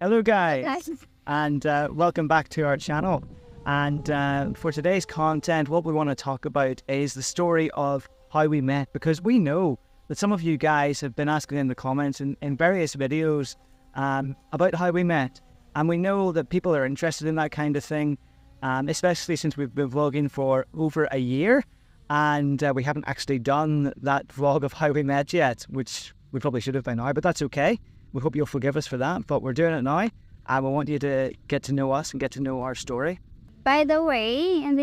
Hello guys, Guys. and welcome back to our channel. And for today's content, what we want to talk about is the story of how we met, because we know that some of you guys have been asking in the comments in various videos about how we met. And we know that people are interested in that kind of thing, especially since we've been vlogging for over a year. And we haven't actually done that vlog of how we met yet, which we probably should have by now, but that's okay. We hope you'll forgive us for that, but we're doing it now. And we want you to get to know us and get to know our story. By the way, in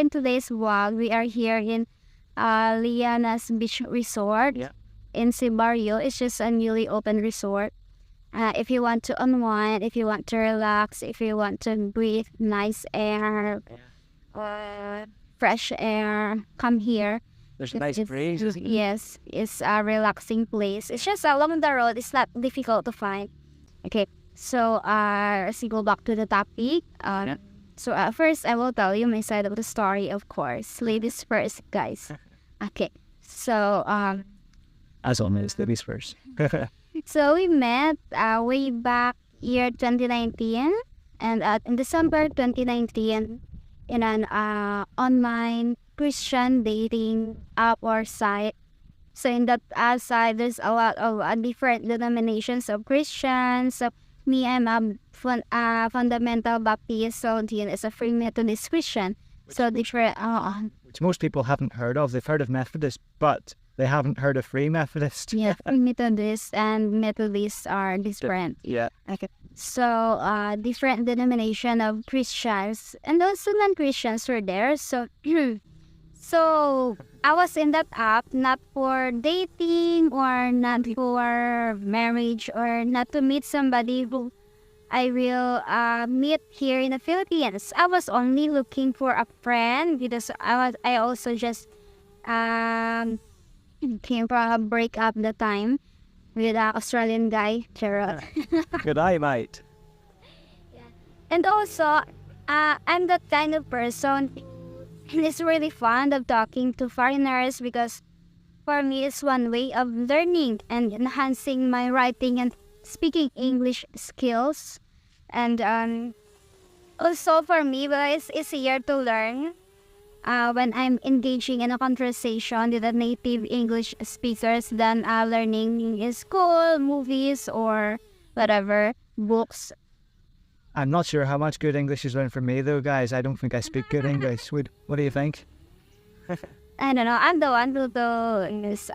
today's vlog, we are here in Liana's Beach Resort in Sibarrio. It's just a newly opened resort. If you want to unwind, if you want to relax, if you want to breathe nice air, fresh air, come here. There's a nice breeze. Yes, it's a relaxing place. It's just along the road. It's not difficult to find. Okay, so let's go back to the topic. So first, I will tell you my side of the story, of course. Ladies first, guys. Okay, so As always, ladies first. so we met way back year 2019, and in December 2019, in an online Christian dating app or site. So in that site, there's a lot of different denominations of Christians. So me, I'm a fundamental Baptist, so Dean is a Free Methodist Christian. So different. Which most people haven't heard of. They've heard of Methodist, but they haven't heard of Free Methodist. Yeah, Free Methodist and Methodist are different. Yeah. Okay. So different denomination of Christians and also non-Christians were there. So so I was in that app not for dating or not for marriage or not to meet somebody who I will meet here in the Philippines. I was only looking for a friend because I also just came from a breakup that time with an Australian guy, Gerald. Good eye, mate. And also, I'm that kind of person who's really fond of talking to foreigners because for me it's one way of learning and enhancing my writing and speaking English skills. And also for me, well, it's easier to learn when I'm engaging in a conversation with a native English speakers than learning in school, movies, or whatever, books. I'm not sure how much good English is learned from me, though, guys. I don't think I speak good English. What do you think? I don't know. I'm the one who is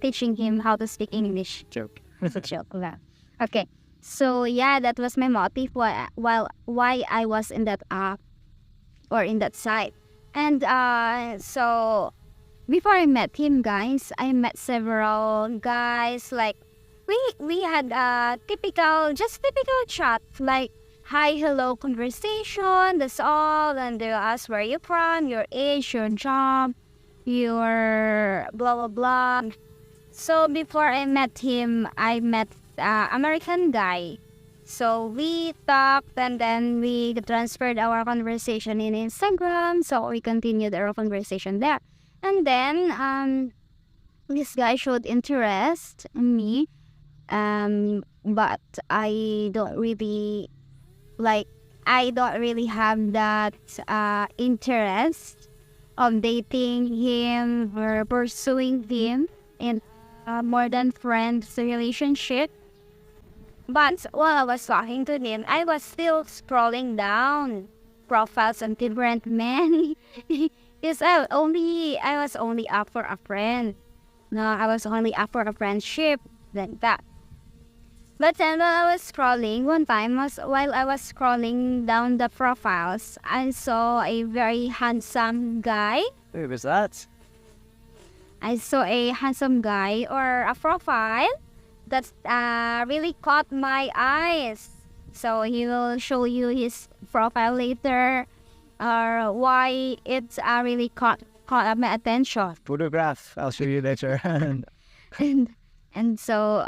teaching him how to speak English. Joke. It's a joke. Yeah. Okay. So yeah, that was my motive why I was in that app or in that site. And so before I met him, guys, I met several guys. Like we had a typical chat, like hi, hello conversation. That's all. And they'll ask where you from, your age, your job, your blah blah blah. So before I met him, I met American guy. So we talked and then we transferred our conversation in Instagram. So we continued our conversation there. And then this guy showed interest in me. But I don't really have that interest of dating him or pursuing him in more than friends relationship. But while I was talking to him, I was still scrolling down profiles of different men because I was only up for a friend. No, I was only up for a friendship like that. But then while I was scrolling, one time while I was scrolling down the profiles, I saw a very handsome guy. Who was that? I saw a handsome guy or a profile that really caught my eyes. So he will show you his profile later or why it's really caught my attention. Photograph. I'll show you later. and so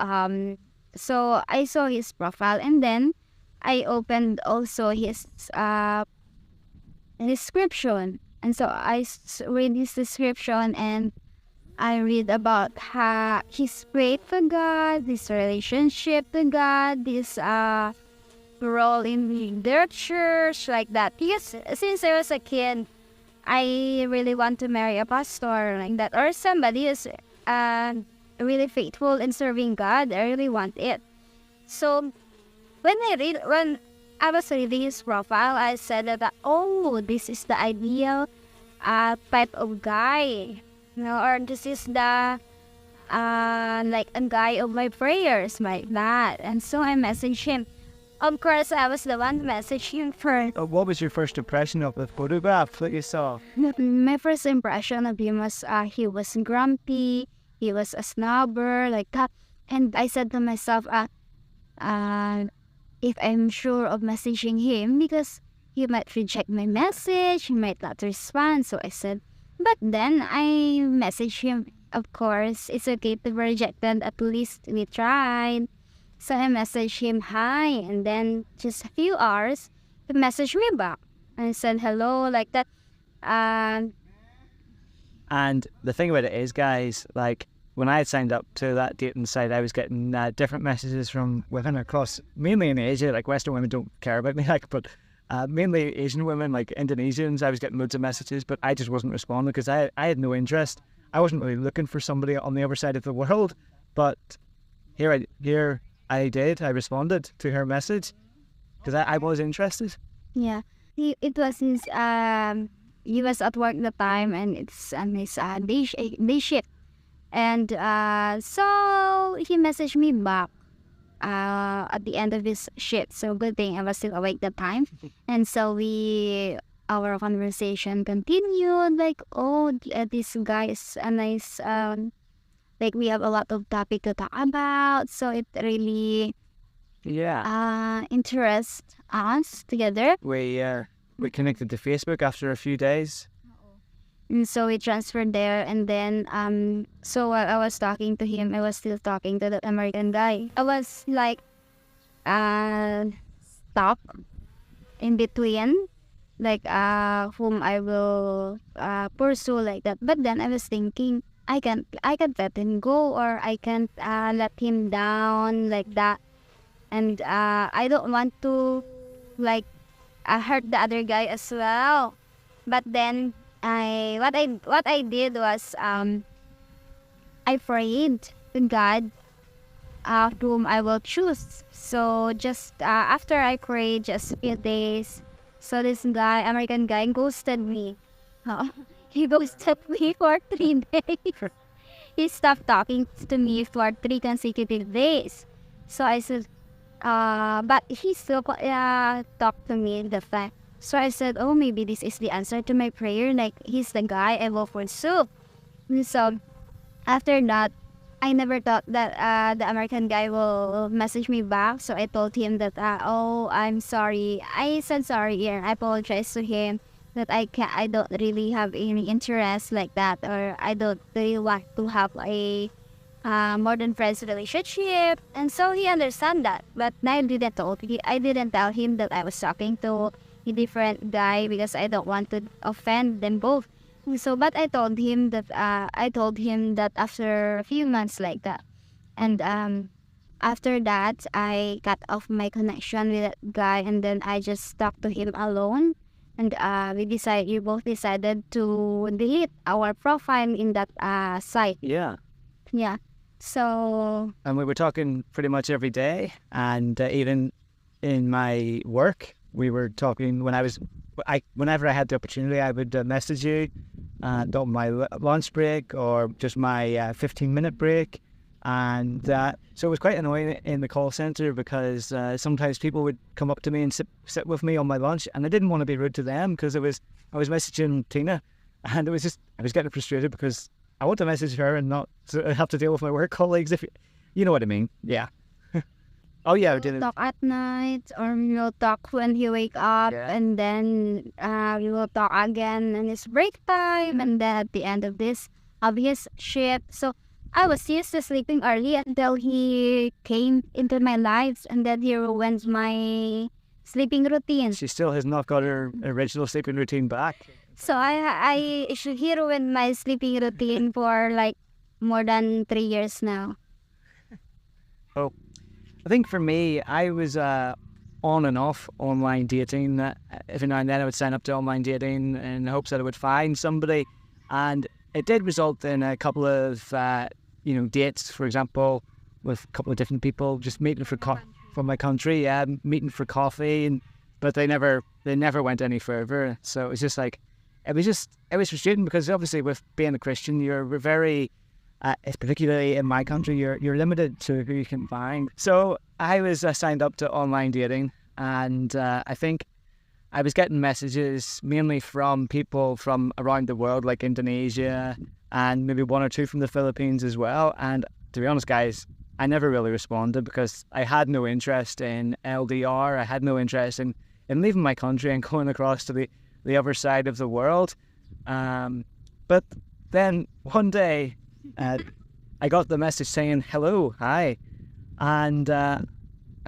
I saw his profile and then I opened also his description. And so I read his description and I read about his faith to God, his relationship to God, his role in their church, like that. Because since I was a kid, I really want to marry a pastor like that, or somebody who's really faithful in serving God. I really want it. So when I was reading his profile, I said that, oh, this is the ideal type of guy, or this is the like a guy of my prayers, like that. And so I messaged him. Of course, I was the one to message him first. What was your first impression of the photograph that you saw? My first impression of him was he was grumpy, he was a snobber, like that. And I said to myself, if I'm sure of messaging him, because he might reject my message, he might not respond. So I said, but then I messaged him. Of course, it's okay to be rejected. At least we tried. So I messaged him hi, and then just a few hours, he messaged me back and said hello, like that. And the thing about it is, guys, like when I had signed up to that dating site, I was getting different messages from women across, mainly in Asia. Like Western women don't care about me, like, but mainly Asian women, like Indonesians. I was getting loads of messages, but I just wasn't responding because I had no interest. I wasn't really looking for somebody on the other side of the world, but here I did. I responded to her message because I was interested. Yeah, it was his he was at work the time, and it's his day shift, and so he messaged me back at the end of his shift. So good thing I was still awake that time, and so our conversation continued. Like, oh, this guy is a nice like we have a lot of topic to talk about, so it really interests us together. We connected to Facebook after a few days. And so we transferred there, and then so while I was talking to him, I was still talking to the American guy. I was like stuck in between, like whom I will pursue, like that. But then I was thinking, I can't let him go, or I can't let him down, like that. And I don't want to like hurt the other guy as well. But then what I did was I prayed to God whom I will choose. So just after I prayed, just a few days, so this guy, American guy, ghosted me. He ghosted me for 3 days. He stopped talking to me for 3 consecutive days. So I said, but he still talked to me the time. So I said, oh, maybe this is the answer to my prayer. Like, he's the guy I will pursue. So after that, I never thought that the American guy will message me back. So I told him that, oh, I'm sorry. I said sorry, and I apologized to him that I don't really have any interest like that, or I don't really want to have a more than friends relationship. And so he understand that. But I didn't tell him that I was talking to a different guy because I don't want to offend them both. So, but I told him that after a few months like that, and after that I cut off my connection with that guy, and then I just talked to him alone, and we both decided to delete our profile in that site. Yeah. So. And we were talking pretty much every day, and even in my work, we were talking whenever I had the opportunity, I would message you on my lunch break or just my 15-minute break. And so it was quite annoying in the call center because sometimes people would come up to me and sit with me on my lunch, and I didn't want to be rude to them because I was messaging Tina, and I was getting frustrated because I want to message her and not have to deal with my work colleagues, if you know what I mean. Yeah. Oh yeah, we did. Talk at night, or we will talk when he wake up, and then we will talk again in his break time, and then at the end of his shift. So I was used to sleeping early until he came into my life, and then he ruined my sleeping routine. She still has not got her original sleeping routine back. So he ruined my sleeping routine for like more than 3 years now. Oh. I think for me, I was on and off online dating. Every now and then I would sign up to online dating in the hopes that I would find somebody, and it did result in a couple of dates, for example, with a couple of different people, just meeting from my country, meeting for coffee, but they never went any further. So it was just like, it was frustrating, because obviously with being a Christian, you're very, particularly in my country, you're limited to who you can find. So I was signed up to online dating, and I think I was getting messages mainly from people from around the world, like Indonesia, and maybe one or two from the Philippines as well. And to be honest, guys, I never really responded, because I had no interest in LDR. I had no interest in leaving my country and going across to the other side of the world. But then one day, I got the message saying, hello, hi. And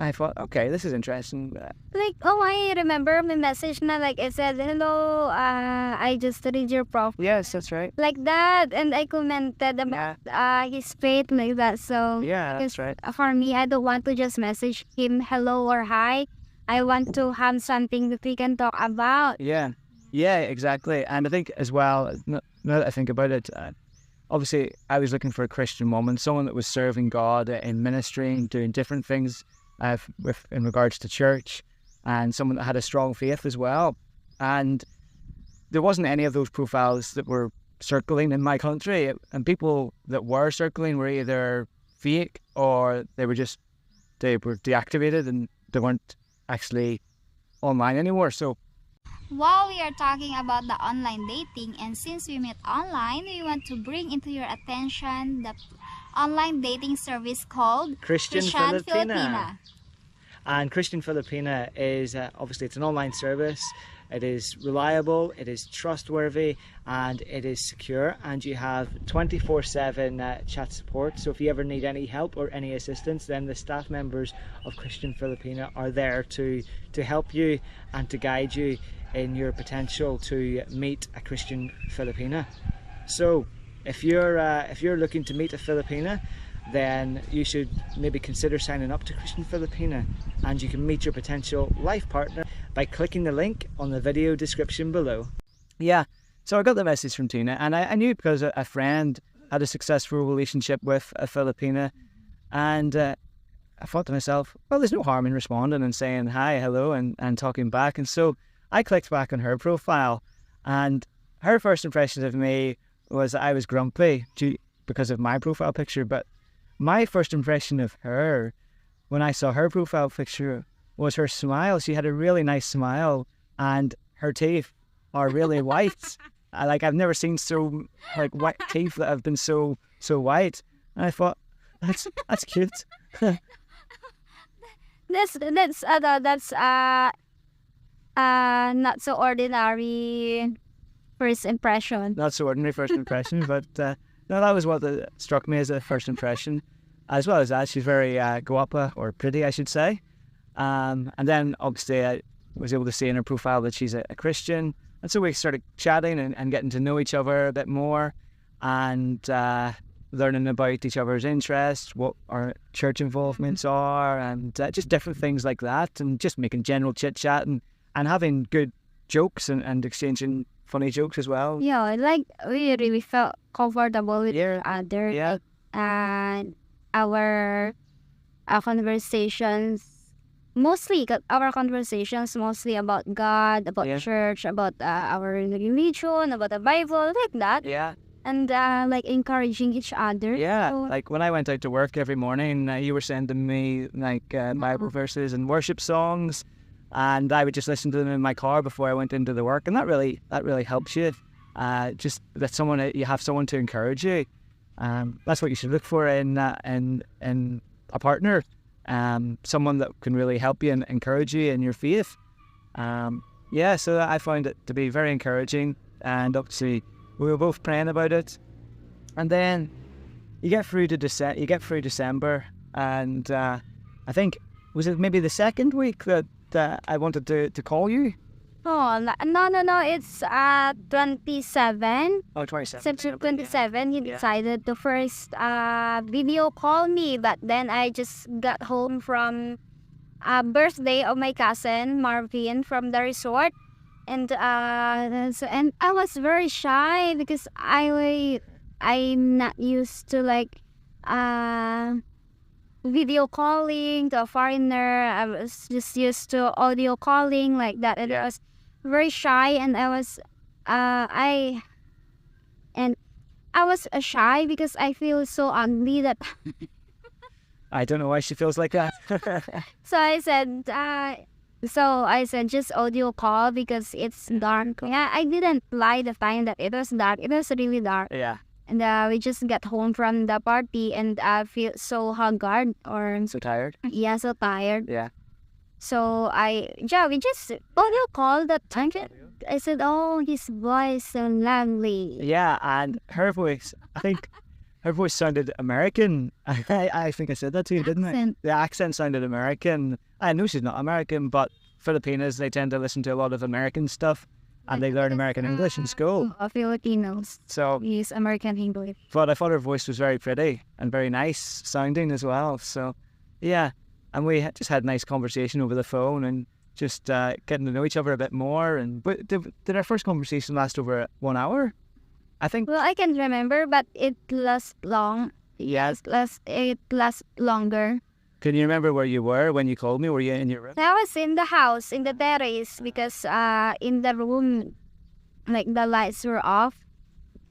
I thought, okay, this is interesting. Like, oh, I remember my message na, like, it said, hello, I just read your profile. Yes, that's right. Like that, and I commented about his faith, like that. So Yeah, that's right. for me, I don't want to just message him hello or hi. I want to have something that we can talk about. Yeah, exactly. And I think as well, now that I think about it, obviously I was looking for a Christian woman, someone that was serving God in ministry and doing different things in regards to church, and someone that had a strong faith as well. And there wasn't any of those profiles that were circling in my country, and people that were circling were either fake, or they were deactivated, and they weren't actually online anymore. So while we are talking about the online dating, and since we met online, we want to bring into your attention the online dating service called Christian Filipina. And Christian Filipina is obviously, it's an online service. It is reliable, it is trustworthy, and it is secure, and you have 24/7 chat support. So if you ever need any help or any assistance, then the staff members of Christian Filipina are there to help you and to guide you in your potential to meet a Christian Filipina. So if you're looking to meet a Filipina, then you should maybe consider signing up to Christian Filipina, and you can meet your potential life partner by clicking the link on the video description below. Yeah, so I got the message from Tina, and I knew because a friend had a successful relationship with a Filipina, and I thought to myself, well, there's no harm in responding and saying hi, hello, and talking back. And so I clicked back on her profile, and her first impression of me was that I was grumpy because of my profile picture, but my first impression of her when I saw her profile picture was her smile. She had a really nice smile, and her teeth are really white. I've never seen white teeth that have been so white. And I thought, that's cute. That's not so ordinary first impression. Not so ordinary first impression, but no, that was what struck me as a first impression. As well as that, she's very guapa, or pretty, I should say. And then obviously I was able to see in her profile that she's a Christian. And so we started chatting and getting to know each other a bit more, and learning about each other's interests, what our church involvements are, and just different things like that, and just making general chit chat and having good jokes and exchanging funny jokes as well. Yeah, like we really felt comfortable with each other. Yeah. And our conversations mostly about God, about church, about our religion, about the Bible, like that. Yeah. And like encouraging each other. Yeah, So, like when I went out to work every morning, you were sending me Bible verses and worship songs, and I would just listen to them in my car before I went into the work, and that really helps you. Just that you have someone to encourage you. That's what you should look for in a partner. Someone that can really help you and encourage you in your faith. So I found it to be very encouraging, and obviously we were both praying about it. And then you get through December, and I think, was it maybe the second week that I wanted to call you? oh, no, it's 27. Oh, 27. September 27, he decided to first video call me, but then I just got home from birthday of my cousin Marvin from the resort, and and I was very shy because I'm not used to like video calling to a foreigner. I was just used to audio calling like that, and I was very shy, and I was shy because I feel so ugly that. I don't know why she feels like that. So I said just audio call because it's dark. Yeah, I didn't lie the time that it was dark. It was really dark. Yeah. And we just got home from the party, and I feel so haggard or So tired. yeah, so tired. Yeah. So we just audio call that time. I said, oh, his voice so lovely. Yeah, and her voice, I think her voice sounded American. I think I said that to you, didn't I? Accent. The accent sounded American. I know she's not American, but Filipinas, they tend to listen to a lot of American stuff, and they learn American English in school. Filipinos So, use American English. but I thought her voice was very pretty and very nice sounding as well. So, yeah, and we just had a nice conversation over the phone and just getting to know each other a bit more. But did our first conversation last over 1 hour? I think. Well, I can't remember, but it lasts long. Yes. It lasts longer. Can you remember where you were when you called me? Were you in your room? I was in the house, in the terrace, because in the room, like the lights were off.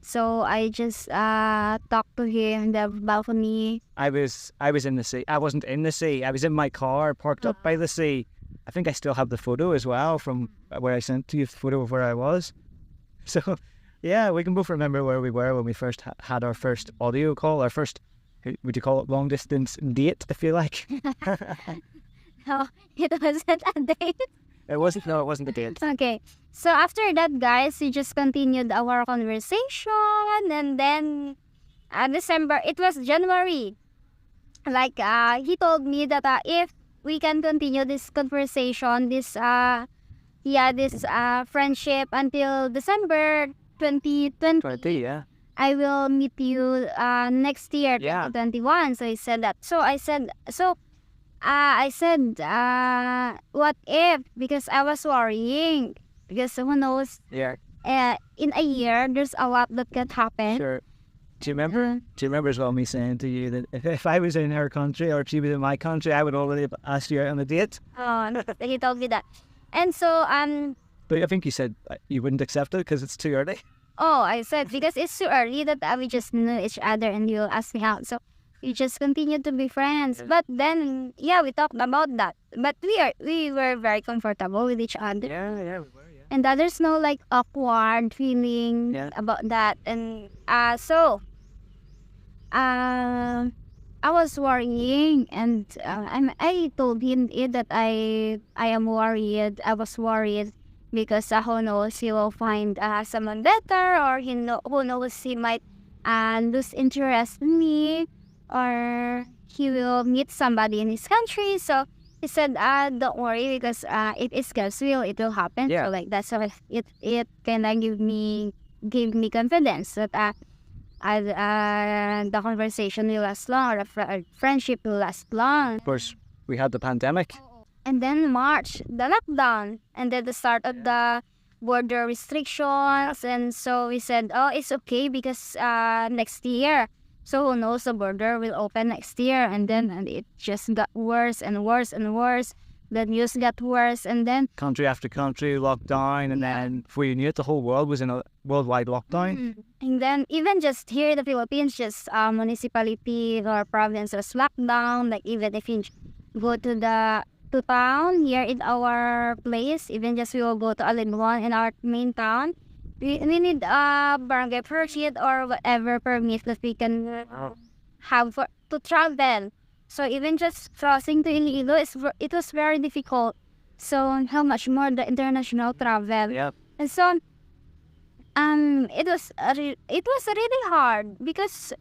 So I just talked to him in the balcony. I was in the sea. I wasn't in the sea. I was in my car, parked up by the sea. I think I still have the photo as well from where I sent to you, the photo of where I was. So, yeah, we can both remember where we were when we first had our first audio call, our first, would you call it long distance date, if you like? No, it wasn't a date. It wasn't a date. Okay. So after that, guys, we just continued our conversation, and then December, it was January. Like he told me that if we can continue this conversation, this friendship until December 2020, 20, yeah. I will meet you next year, Yeah. 2021. So he said that. So I said, what if? Because I was worrying. Because who knows, Yeah, in a year, there's a lot that can happen. sure. Do you remember? Do you remember as well me saying to you that if I was in her country or if she was in my country, I would already have asked you out on a date? He told me that. And so, But I think you said you wouldn't accept it because it's too early. I said, because it's too early that we just know each other and you'll ask me out. So we just continued to be friends. But then, we talked about that. But we were very comfortable with each other. Yeah, we were, yeah. And there's no like awkward feeling about that. And I was worrying, and I told him that I am worried. I was worried because who knows, he will find someone better, or who knows, he might lose interest in me, or he will meet somebody in his country. So he said, don't worry, because if it's God's will, it will happen. Yeah. So like that. So it kind of give me confidence that the conversation will last long, or the friendship will last long. Of course, we had the pandemic. And then March, the lockdown, and then the start of the border restrictions. And so we said, it's okay because next year. So who knows, the border will open next year. And it just got worse and worse and worse. The news got worse, and then Country after country locked down, and then before you knew it, the whole world was in a worldwide lockdown. And then even just here in the Philippines, just municipality or province was locked down. Like even if you go to town here in our place, even just we will go to Alinwan in our main town, we need a barangay permit or whatever permit that we can have to travel. So even just crossing to Iloilo, it was very difficult. So how much more the international travel? Yep. And so it was really hard because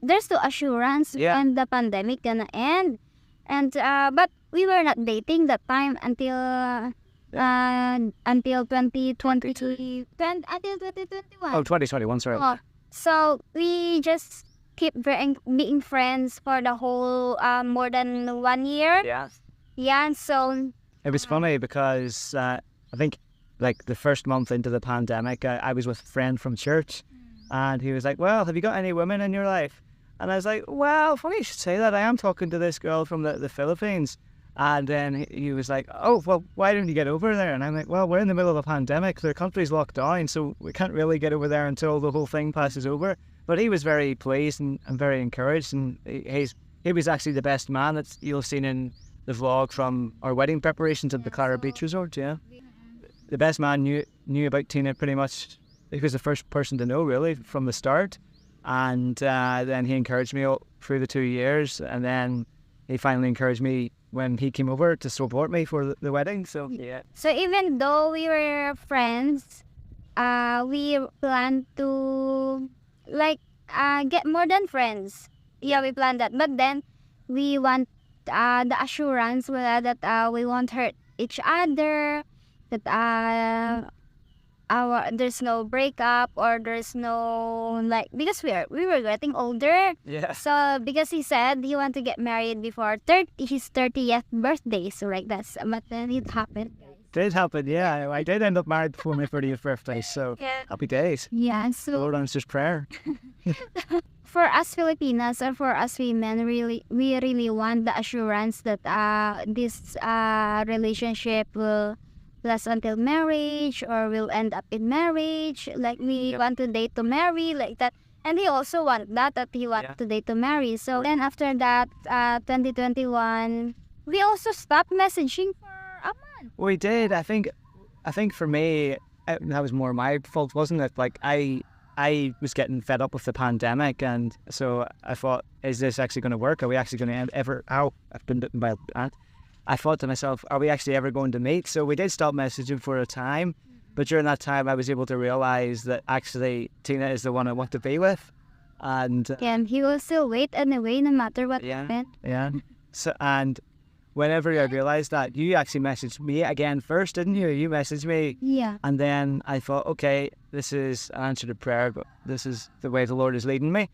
there's no assurance when the pandemic gonna end, and but we were not dating that time until 2020 until 2021. Oh, 2021, sorry. So we just keep being friends for the whole more than 1 year. Yeah. Yeah, and so It was funny because I think like the first month into the pandemic, I was with a friend from church, and he was like, "Well, have you got any women in your life?" And I was like, "Well, funny you should say that. I am talking to this girl from the Philippines." And then he was like, "Oh, well, why don't you get over there?" And I'm like, "Well, we're in the middle of a pandemic. The country's locked down, so we can't really get over there until the whole thing passes over." But he was very pleased and very encouraged, and he was actually the best man that you'll have seen in the vlog from our wedding preparations at the Clara Beach Resort. Yeah, the best man knew about Tina pretty much. He was the first person to know really from the start, and then he encouraged me all through the 2 years, and then he finally encouraged me when he came over to support me for the wedding. So yeah. so even though we were friends, we planned to like get more than friends. Yeah, we planned that, but then we want the assurance that we won't hurt each other, that there's no breakup or there's no like because we were getting older. Yeah. So because he said he want to get married before his 30th birthday, so like that's but then it happened. Did happen, yeah. I did end up married before my 30th birthday, so Yeah. happy days. Yeah, The so Lord answers prayer. for us Filipinas or for us women, we really want the assurance that this relationship will last until marriage or will end up in marriage. Like we Yep. want to date to marry like that. And he also want that he want Yeah. to date to marry. So then after that, 2021, we also stopped messaging for a month. We did. I think for me, that was more my fault, wasn't it? Like I was getting fed up with the pandemic, and so I thought, is this actually going to work? Are we actually going to ever? Ow! I've been bitten by a ant. I thought to myself, are we actually ever going to meet? So we did stop messaging for a time, but during that time, I was able to realize that actually Tina is the one I want to be with, and And he will still wait anyway, no matter what Yeah. happened. yeah. So and whenever I realized that, you actually messaged me again first, didn't you? You messaged me. Yeah. And then I thought, okay, this is an answer to prayer, but this is the way the Lord is leading me.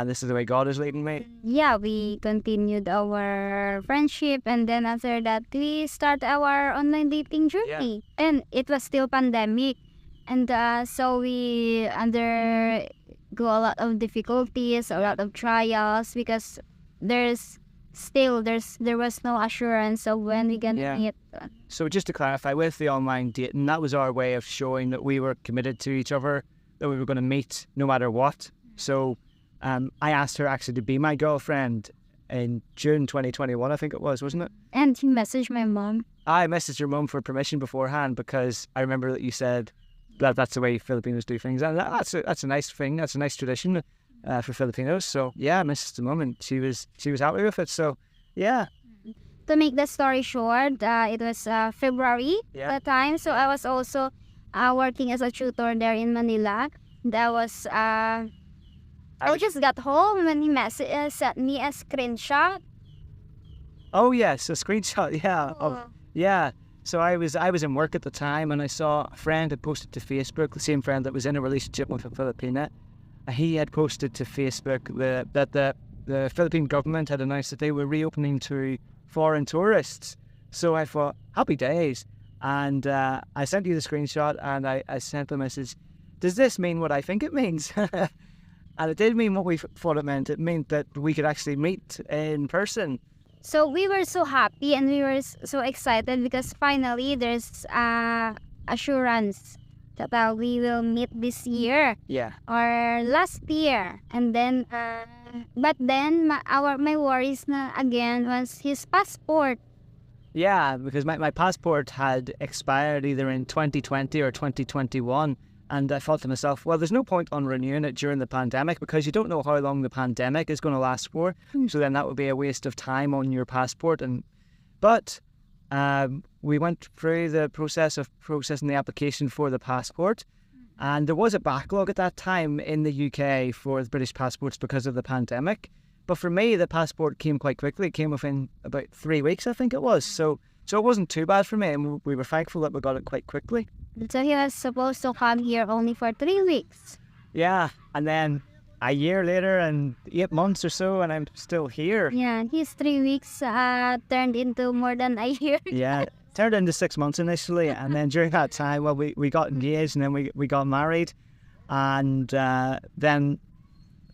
This is the way God is leading me. Yeah, we continued our friendship, and then after that, we start our online dating journey. And it was still pandemic, and so we undergo a lot of difficulties, a lot of trials because there was no assurance of when we gonna Yeah. meet. So just to clarify, with the online dating, that was our way of showing that we were committed to each other, that we were going to meet no matter what. So I asked her actually to be my girlfriend in June 2021, I think it was, wasn't it? And he messaged my mom. I messaged your mum for permission beforehand because I remember that you said that that's the way Filipinos do things, and that's a nice thing. That's a nice tradition for Filipinos. So yeah, I messaged the mum, and she was happy with it. So yeah, To make the story short, it was February Yeah. at the time. So I was also working as a tutor there in Manila. That was I just got home when he sent me a screenshot. oh yes, a screenshot. Yeah. So I was in work at the time, and I saw a friend had posted to Facebook, the same friend that was in a relationship with a Filipina. He had posted to Facebook that the Philippine government had announced that they were reopening to foreign tourists. So I thought, happy days. And I sent you the screenshot, and I sent the message, does this mean what I think it means? And it did mean what we thought it meant. It meant that we could actually meet in person. So we were so happy and we were so excited because finally there's assurance that we will meet this year Yeah. or last year. And then, but then my worries na again was his passport. Yeah, because my passport had expired either in 2020 or 2021. And I thought to myself, well, there's no point on renewing it during the pandemic because you don't know how long the pandemic is going to last for. So then that would be a waste of time on your passport. But we went through the process of processing the application for the passport. And there was a backlog at that time in the UK for the British passports because of the pandemic. But for me, the passport came quite quickly. It came within about 3 weeks, I think it was. So it wasn't too bad for me, and we were thankful that we got it quite quickly. So he was supposed to come here only for 3 weeks. Yeah, and then a year later and 8 months or so, and I'm still here. Yeah, his 3 weeks turned into more than a year. Yeah, turned into 6 months initially, and then during that time, well, we got engaged, and then we got married, and then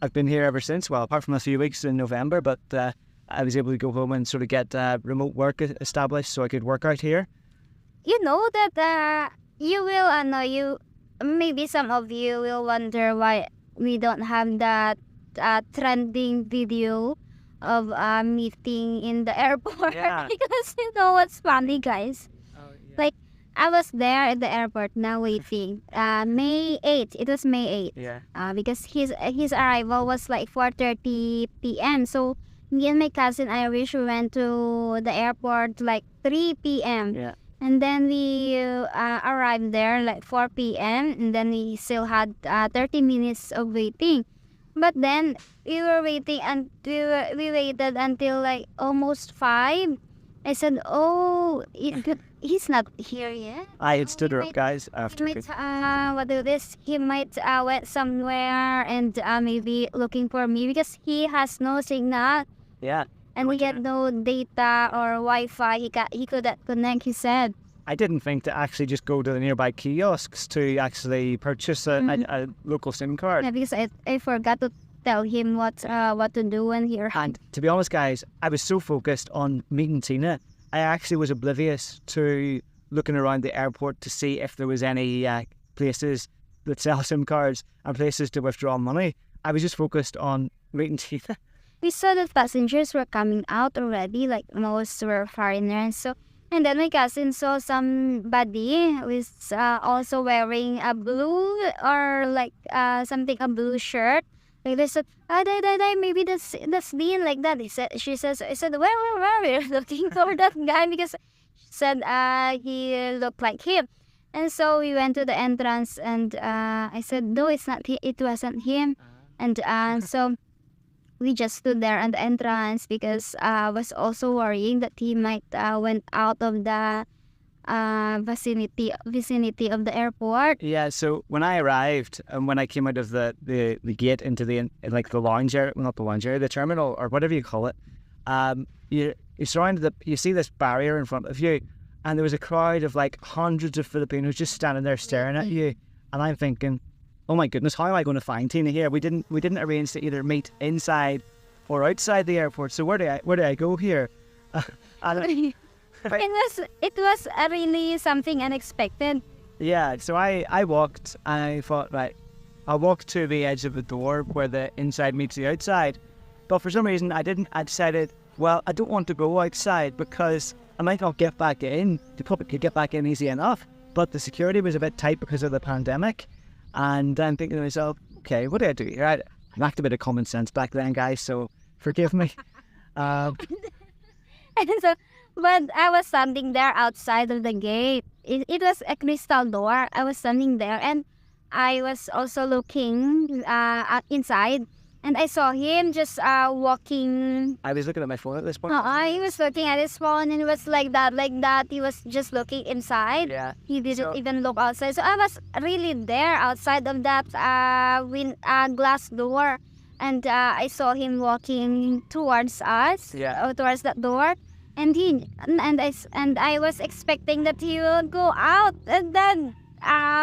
I've been here ever since. Well, apart from a few weeks in November, but I was able to go home and sort of get remote work established so I could work out here. You know that you will know you. Maybe some of you will wonder why we don't have that trending video of meeting in the airport. Yeah. Because you know what's funny, guys? Oh, yeah. Like, I was there at the airport now waiting. May 8th. It was May 8th. Yeah. Because his arrival was like 4:30 p.m. So me and my cousin Irish we went to the airport like 3 p.m. Yeah. And then we arrived there like 4 p.m. And then we still had 30 minutes of waiting. But then we were waiting and we waited until like almost 5. I said, "Oh, he's not here yet." I had stood He her up, might- guys, He after. might what do this? He might went somewhere and maybe looking for me because he has no signal Yeah. and he had no data or Wi-Fi. He couldn't connect. He said. I didn't think to actually just go to the nearby kiosks to actually purchase a local SIM card. Yeah, because I forgot to tell him what to do when he arrived. And to be honest, guys, I was so focused on meeting Tina, I actually was oblivious to looking around the airport to see if there was any places that sell SIM cards and places to withdraw money. I was just focused on meeting Tina. We saw that passengers were coming out already, like most were foreigners. So, and then my cousin saw somebody who is also wearing a blue or like a blue shirt. Like they said, maybe that's Dean like that. She says, I said, where? We're looking for that guy because she said he looked like him. And so we went to the entrance and I said, no, it's not. It wasn't him. And so we just stood there at the entrance because I was also worrying that he might went out of the vicinity of the airport. Yeah, so when I arrived and when I came out of the gate into the lounge area, well, not the lounge area, the terminal or whatever you call it, you're surrounded. You see this barrier in front of you, and there was a crowd of like hundreds of Filipinos just standing there staring at you, and I'm thinking, oh my goodness, how am I going to find Tina here? We didn't arrange to either meet inside or outside the airport. So where do I go here? It was really something unexpected. Yeah, so I walked and I thought, right, I'll walk to the edge of the door where the inside meets the outside. But for some reason I decided, well, I don't want to go outside because I might not get back in. The public could get back in easy enough, but the security was a bit tight because of the pandemic. And I'm thinking to myself, okay, what do I do here? I lacked a bit of common sense back then, guys, so forgive me. And so, but I was standing there outside of the gate. It was a crystal door. I was standing there and I was also looking inside. And I saw him just walking. I was looking at my phone at this point. He was looking at his phone and it was like that. He was just looking inside. Yeah. He didn't even look outside. So I was really there outside of that glass door. And I saw him walking towards us, towards that door. And I was expecting that he will go out. And then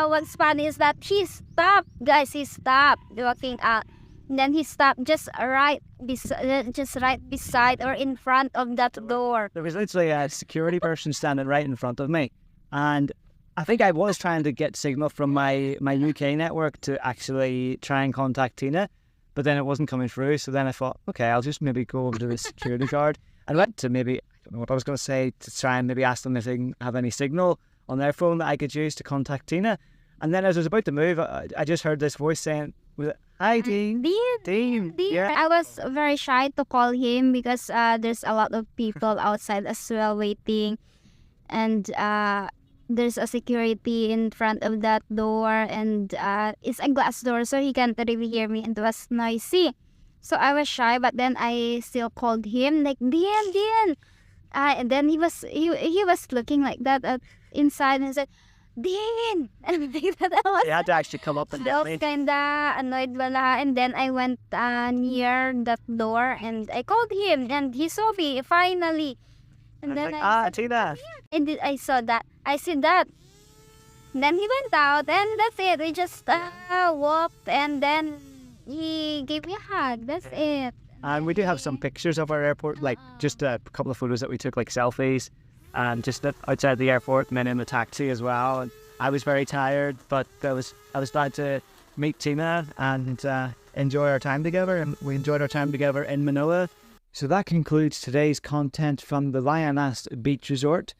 what's funny is that he stopped. Guys, he stopped walking out. And then he stopped just right beside or in front of that door. There was literally a security person standing right in front of me. And I think I was trying to get signal from my UK network to actually try and contact Tina. But then it wasn't coming through. So then I thought, okay, I'll just maybe go over to the security guard. And went to maybe, I don't know what I was going to say, to try and maybe ask them if they have any signal on their phone that I could use to contact Tina. And then as I was about to move, I just heard this voice saying, hi, Dean. Dean. Yeah. I was very shy to call him because there's a lot of people outside as well waiting. And there's a security in front of that door. And it's a glass door, so he can't really hear me. And it was noisy. So I was shy, but then I still called him like, Dean. And then he was looking like that inside and said, Dean! And that I was You had to actually come up and I tell was me. kinda annoyed wala. And then I went near that door and I called him and he saw me finally. And I was then like, I said, Tina. and I saw that. I see that. Then he went out and that's it. We just walked and then he gave me a hug. That's it. And we do have some pictures of our airport, like just a couple of photos that we took, like selfies, and just outside the airport and then in the taxi as well. And I was very tired, but I was glad to meet Tina and enjoy our time together. And we enjoyed our time together in Manila. So that concludes today's content from the Lioness Beach Resort.